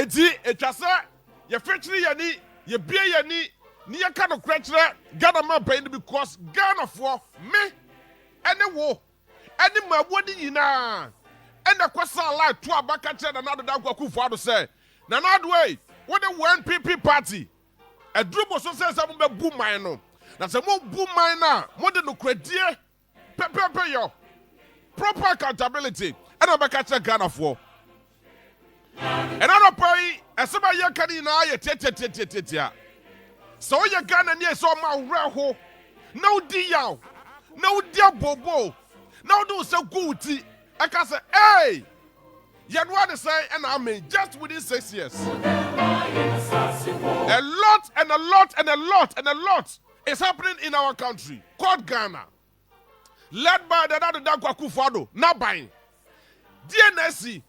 eti etwasa ye fetchiri yani ye bie yani ni ye ka no kwetire Ghana man pay because Ghana for me ene wo ene mawo ni nyina ene kwasa light to abaka che na nado danko akufo ado say na nado way wo the one PP party a drubo so say some be bu man no na say mo bu man na mo de no kradie pepepe yo proper accountability ene abaka che Ghana for another pay asaba ye kani na ye tetetetetetia so ye Ghana ni so ma wreho no di yaw no dia bobo no do so guti I can say hey you know what to say and I mean just within 6 years a lot is happening in our country called Ghana led by the Nado Danko Akufo-Addo now buying DNSC